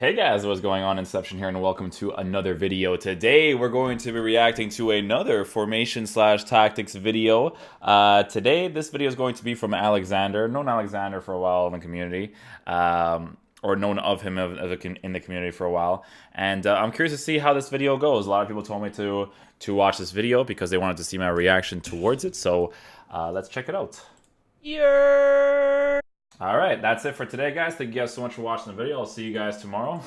Hey guys, what's going on? Inception here, and welcome to another video. Today we're going to be reacting to another formation slash tactics video. Today this video is going to be from Alekzandur. Known Alekzandur for a while in the community, or known of him in the community for a while. And I'm curious to see how this video goes. A lot of people told me to watch this video because they wanted to see my reaction towards it. So let's check it out. Yeah. All right, that's it for today, guys. Thank you guys so much for watching the video. I'll see you guys tomorrow.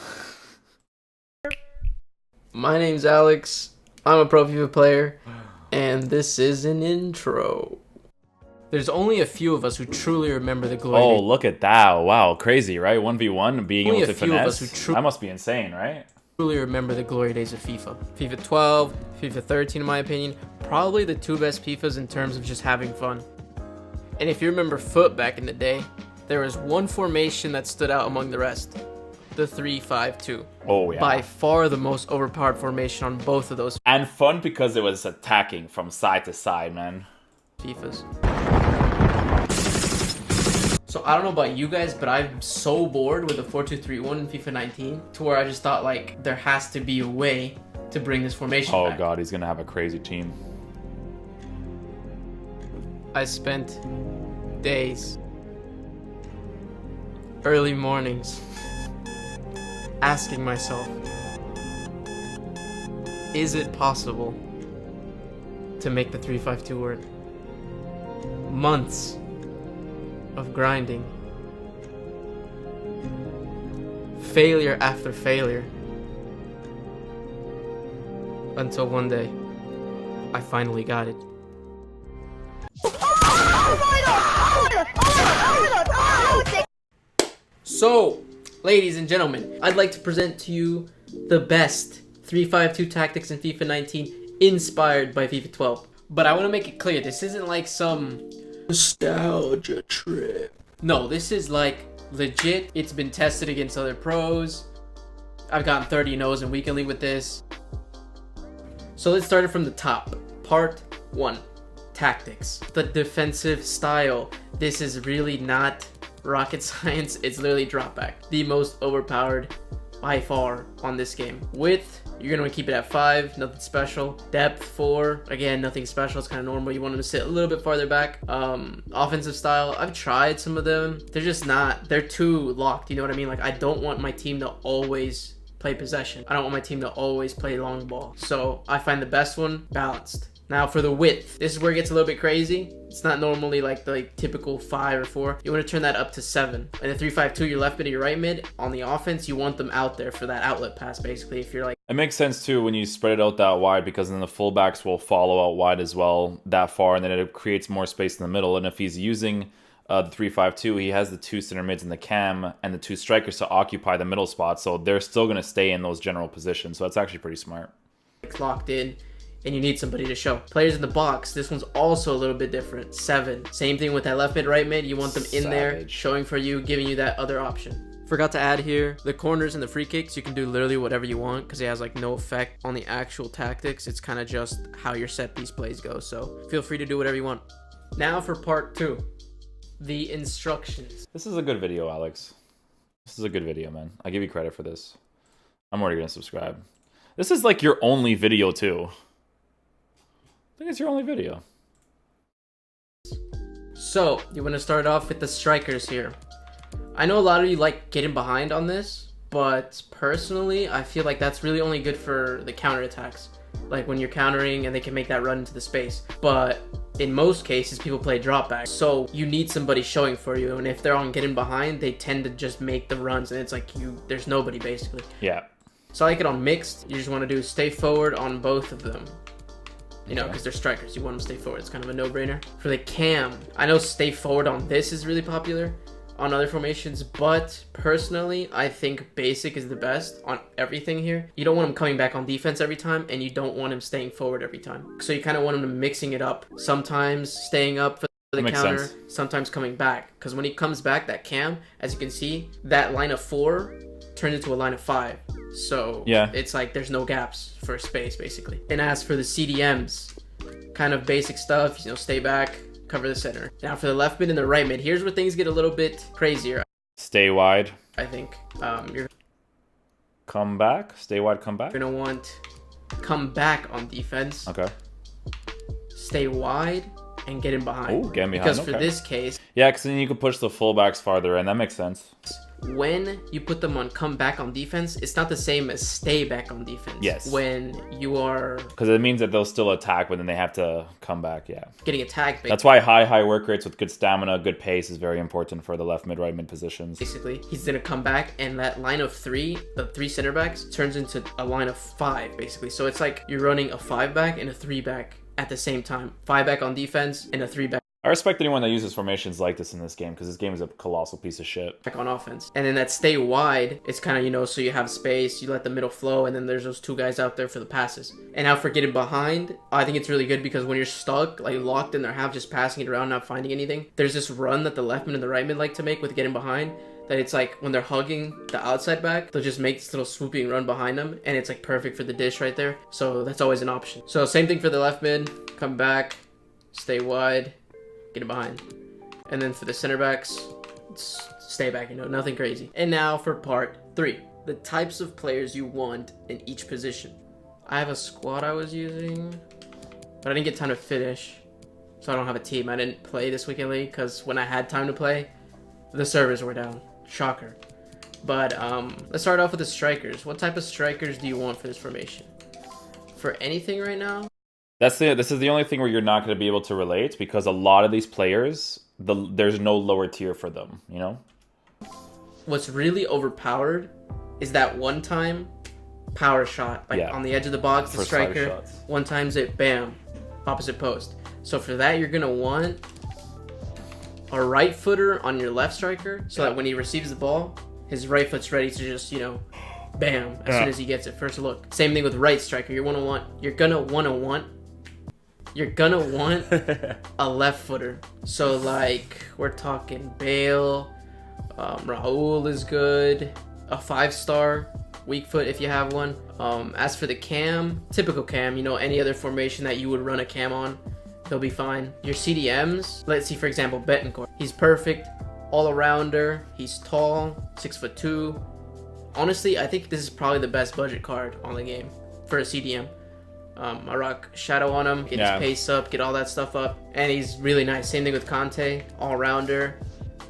My name's Alex. I'm a pro FIFA player, and this is an intro. There's only a few of us who truly remember the glory. Oh, look at that. Wow, crazy, right? 1v1, being only able to a few finesse. of us who that must be insane, right? Truly remember the glory days of FIFA. FIFA 12, FIFA 13, in my opinion, probably the two best FIFAs in terms of just having fun. And if you remember FUT back in the day, there was one formation that stood out among the rest. The 3-5-2. Oh, yeah. By far the most overpowered formation on both of those And fun because it was attacking from side to side, man. FIFAs. So I don't know about you guys, but I'm so bored with the 4-2-3-1 in FIFA 19 to where I just thought, like, there has to be a way to bring this formation back. Oh god, he's gonna have a crazy team. I spent days, early mornings, asking myself, is it possible to make the 3-5-2 work? Months of grinding, failure after failure, until one day I finally got it. So, ladies and gentlemen, I'd like to present to you the best 3-5-2 tactics in FIFA 19 inspired by FIFA 12. But I want to make it clear, this isn't like some nostalgia trip. No, this is like legit. It's been tested against other pros. I've gotten 30-0s in Weekend League with this. So let's start it from the top. Part 1. Tactics. The defensive style. This is really not rocket science. It's literally drop back. The most overpowered by far on this game. Width, you're gonna want to keep it at 5, nothing special. Depth 4, again, nothing special. It's kind of normal. You want them to sit a little bit farther back. Offensive style, I've tried some of them. They're just not, they're too locked. You know what I mean? Like, I don't want my team to always play possession. I don't want my team to always play long ball. So I find the best one balanced. Now for the width, this is where it gets a little bit crazy. It's not normally like the typical 5 or 4. You want to turn that up to 7. And the 3-5-2, your left mid or your right mid, on the offense, you want them out there for that outlet pass, basically. If you're like, It makes sense too when you spread it out that wide, because then the fullbacks will follow out wide as well that far, and then it creates more space in the middle. And if he's using the 3-5-2, he has the 2 center mids in the cam and the 2 strikers to occupy the middle spot, so they're still going to stay in those general positions. So that's actually pretty smart. it's locked in, and you need somebody to show. Players in the box, this one's also a little bit different. 7. Same thing with that left mid, right mid. You want them in there, showing for you, giving you that other option. Forgot to add here, the corners and the free kicks, you can do literally whatever you want because it has like no effect on the actual tactics. It's kind of just how your set piece plays go. So feel free to do whatever you want. Now for part 2, the instructions. This is a good video, Alex. This is a good video, man. I give you credit for this. I'm already going to subscribe. This is like your only video too. I think it's your only video. So, you want to start off with the strikers here. I know a lot of you like getting behind on this, but personally, I feel like that's really only good for the counterattacks. Like when you're countering and they can make that run into the space. But in most cases, people play drop back. So you need somebody showing for you. And if they're on getting behind, they tend to just make the runs. And it's like there's nobody basically. Yeah. So I like it on mixed. You just want to do stay forward on both of them. You know, because they're strikers. You want them to stay forward. It's kind of a no-brainer. For the cam, I know stay forward on this is really popular on other formations, but personally, I think basic is the best on everything here. You don't want him coming back on defense every time, and you don't want him staying forward every time. So you kind of want him to mixing it up. Sometimes staying up for the counter, sometimes coming back. Because when he comes back, that cam, as you can see, that line of 4 turns into a line of 5. So yeah, it's like there's no gaps for space basically. And as for the CDMs, kind of basic stuff, you know, stay back, cover the center. Now for the left mid and the right mid, here's where things get a little bit crazier. Stay wide. I think you're Come back, stay wide, come back. You're gonna want come back on defense, Okay. stay wide, and get in behind. Oh, get in behind. Because okay. for this case, Yeah, because then you could push the fullbacks farther in. That makes sense. when you put them on come back on defense, it's not the same as stay back on defense. Yes. When you are... Because it means that they'll still attack, but then they have to come back, yeah. Getting attacked. That's why high work rates with good stamina, good pace is very important for the left, mid, right, mid positions. Basically, he's going to come back, and that line of three, the three center backs, turns into a line of five, basically. So it's like you're running a 5-back and a 3-back at the same time. 5-back on defense and a 3-back. I respect anyone that uses formations like this in this game, because this game is a colossal piece of shit. Back on offense. And then that stay wide, it's kind of, you know, so you have space, you let the middle flow, and then there's those two guys out there for the passes. And now for getting behind, I think it's really good because when you're stuck, like locked in their half, just passing it around, not finding anything, there's this run that the left mid and the right mid like to make with getting behind, that it's like when they're hugging the outside back, they'll just make this little swooping run behind them, and it's like perfect for the dish right there. So that's always an option. So same thing for the left mid, come back, stay wide, get it behind. And then for the center backs, stay back, you know, nothing crazy. And now for part 3, the types of players you want in each position. I have a squad I was using, but I didn't get time to finish, so I don't have a team. I didn't play this weekend league because when I had time to play, the servers were down. Shocker. But let's start off with the strikers. What type of strikers do you want for this formation? For anything right now? This is the only thing where you're not going to be able to relate, because a lot of these players, there's no lower tier for them, you know? What's really overpowered is that one-time power shot. Like on the edge of the box, the striker, one times it, bam, opposite post. So for that, you're going to want a right footer on your left striker, so that when he receives the ball, his right foot's ready to just, you know, bam, as soon as he gets it, first look. Same thing with right striker. You're gonna want a left footer. So like we're talking Bale, Raul is good, a 5-star weak foot if you have one. As for the cam, typical cam, you know, any other formation that you would run a cam on, they'll be fine. Your CDMs, let's see, for example, Betancourt. He's perfect, all-arounder, he's tall, 6'2". Honestly, I think this is probably the best budget card on the game for a CDM. I rock Shadow on him, get his pace up, get all that stuff up, and he's really nice. Same thing with Conte, all-rounder,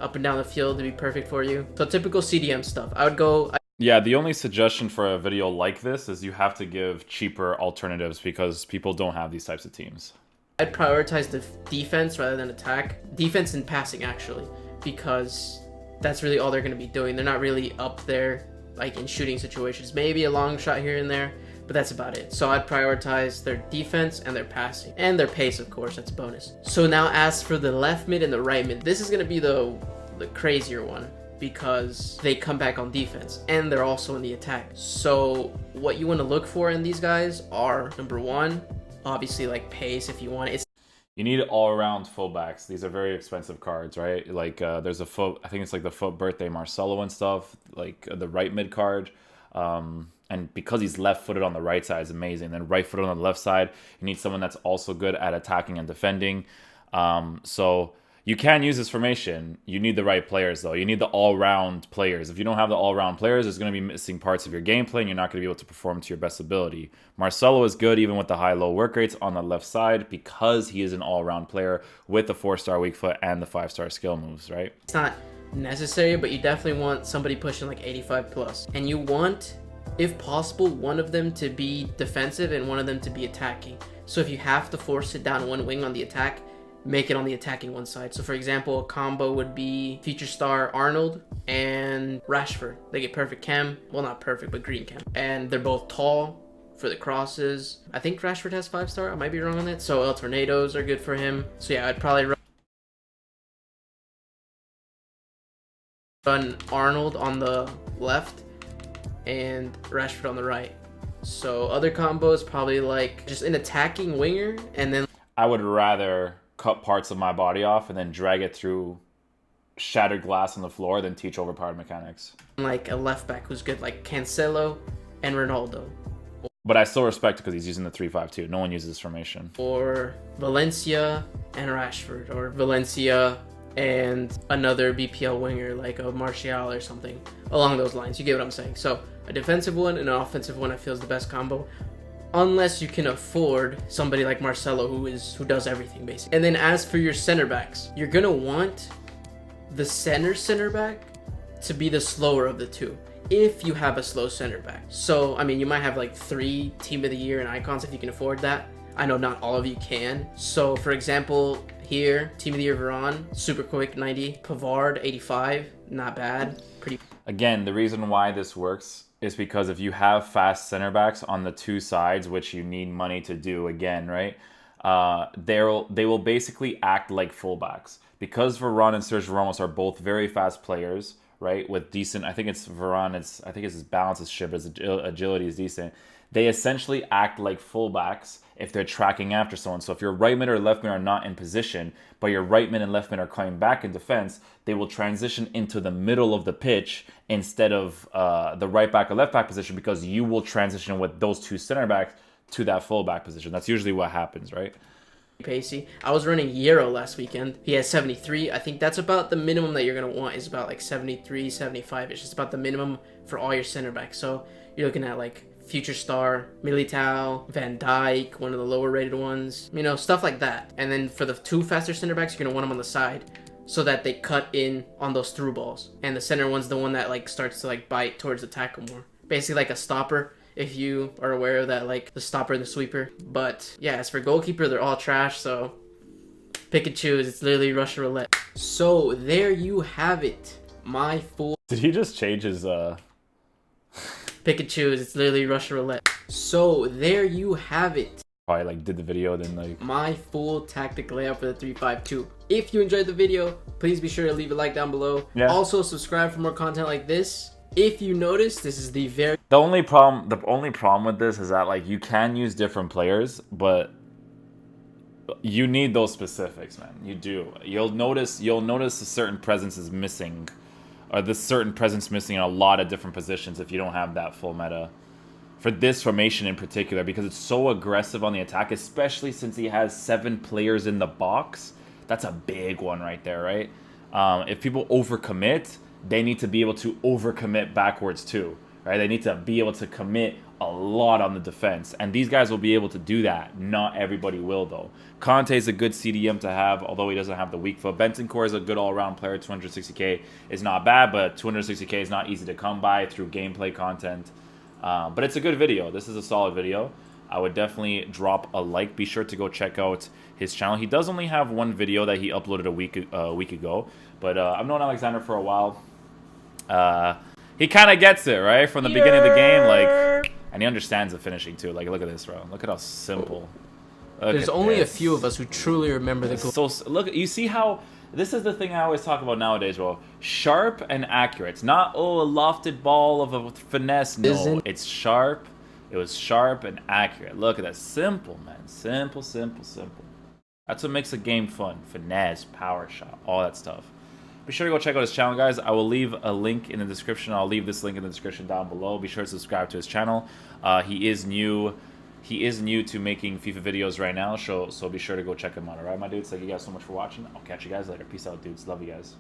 up and down the field to be perfect for you. So typical CDM stuff. I would go... Yeah, the only suggestion for a video like this is you have to give cheaper alternatives, because people don't have these types of teams. I'd prioritize the defense rather than attack. Defense and passing, actually, because that's really all they're going to be doing. They're not really up there, like in shooting situations. Maybe a long shot here and there, but that's about it. So I'd prioritize their defense and their passing. And their pace, of course, that's a bonus. So now as for the left mid and the right mid, this is going to be the crazier one, because they come back on defense and they're also in the attack. So what you want to look for in these guys are, number one, obviously like pace if you want it. You need all-around fullbacks. These are very expensive cards, right? Like there's a foot, I think it's like the foot birthday Marcelo and stuff, like the right mid card. And because he's left-footed on the right side is amazing. Then right-footed on the left side, you need someone that's also good at attacking and defending. So you can use this formation. You need the right players, though. You need the all-round players. If you don't have the all-round players, there's going to be missing parts of your gameplay, and you're not going to be able to perform to your best ability. Marcelo is good even with the high-low work rates on the left side, because he is an all-round player with the 4-star weak foot and the 5-star skill moves, right? It's not necessary, but you definitely want somebody pushing like 85 plus. And you want, if possible, one of them to be defensive and one of them to be attacking. So if you have to force it down one wing on the attack, make it on the attacking one side. So for example, a combo would be feature star Arnold and Rashford. They get perfect chem. Well, not perfect, but green chem. And they're both tall for the crosses. I think Rashford has 5-star. I might be wrong on that. So El Tornadoes are good for him. So yeah, I'd probably run Arnold on the left and Rashford on the right. So other combos, probably like just an attacking winger, and then I would rather cut parts of my body off and then drag it through shattered glass on the floor than teach overpowered mechanics. Like a left back who's good, like Cancelo and Ronaldo. But I still respect it because he's using the 3-5-2. No one uses this formation. Or Valencia and Rashford, or Valencia and another BPL winger like a Martial or something along those lines. You get what I'm saying? So A defensive one and an offensive one I feel is the best combo. Unless you can afford somebody like Marcelo who does everything basically. And then as for your center backs, you're gonna want the center back to be the slower of the two, if you have a slow center back. So I mean, you might have like 3 team of the year and icons if you can afford that. I know not all of you can. So for example, here, team of the year Varane, super quick 90, Pavard 85, not bad, pretty. Again, the reason why this works is because if you have fast center backs on the 2 sides, which you need money to do again, right? They will basically act like fullbacks. Because Varane and Sergio Ramos are both very fast players, right? With decent, I think it's Varane, I think it's his balance is shit, but his agility is decent. They essentially act like fullbacks if they're tracking after someone. So if your right mid or left mid are not in position, but your right mid and left mid are coming back in defense, they will transition into the middle of the pitch instead of the right back or left back position, because you will transition with those 2 center backs to that fullback position. That's usually what happens, right? Pacey. I was running Euro last weekend. He has 73. I think that's about the minimum that you're going to want, is about like 73, 75. It's just about the minimum for all your center backs. So you're looking at like Future Star, Militao, Van Dijk, one of the lower rated ones, you know, stuff like that. And then for the 2 faster center backs, you're going to want them on the side so that they cut in on those through balls. And the center one's the one that like starts to like bite towards the tackle more. Basically like a stopper, if you are aware of that, like the stopper and the sweeper. But yeah, as for goalkeeper, they're all trash, so pick and choose. It's literally Russian roulette. So there you have it, my full. Did he just change his Pick and choose. It's literally Russian roulette. So there you have it. Probably like did the video, then like My full tactic layout for the 3-5-2. If you enjoyed the video, please be sure to leave a like down below. Yeah. Also subscribe for more content like this. If you notice, this is the very the only problem with this is that like you can use different players, but you need those specifics, man. You do. You'll notice a certain presence is missing, or this certain presence missing in a lot of different positions if you don't have that full meta. For this formation in particular, because it's so aggressive on the attack, especially since he has 7 players in the box. That's a big one right there, right? If people overcommit, they need to be able to overcommit backwards too, right? They need to be able to commit a lot on the defense, and these guys will be able to do that. Not everybody will, though. Conte is a good CDM to have, although he doesn't have the weak foot. Bentancur is a good all-around player. 260k is not bad, but 260k is not easy to come by through gameplay content. But it's a good video. This is a solid video. I would definitely drop a like. Be sure to go check out his channel. He does only have 1 video that he uploaded a week ago, but I've known Alekzandur for a while. He kind of gets it, right? From the beginning of the game, like, and he understands the finishing too. Like, look at this, bro. Look at how simple. There's only a few of us who truly remember the goal. So look, you see how this is the thing I always talk about nowadays, bro. Sharp and accurate. It's not, oh, a lofted ball of a finesse. No, it's sharp. It was sharp and accurate. Look at that. Simple, man. Simple, simple, simple. That's what makes a game fun. Finesse, power shot, all that stuff. Be sure to go check out his channel, guys. I will leave a link in the description. I'll leave this link in the description down below. Be sure to subscribe to his channel. He is new to making FIFA videos right now, so be sure to go check him out. All right, my dudes? Thank you guys so much for watching. I'll catch you guys later. Peace out, dudes. Love you guys.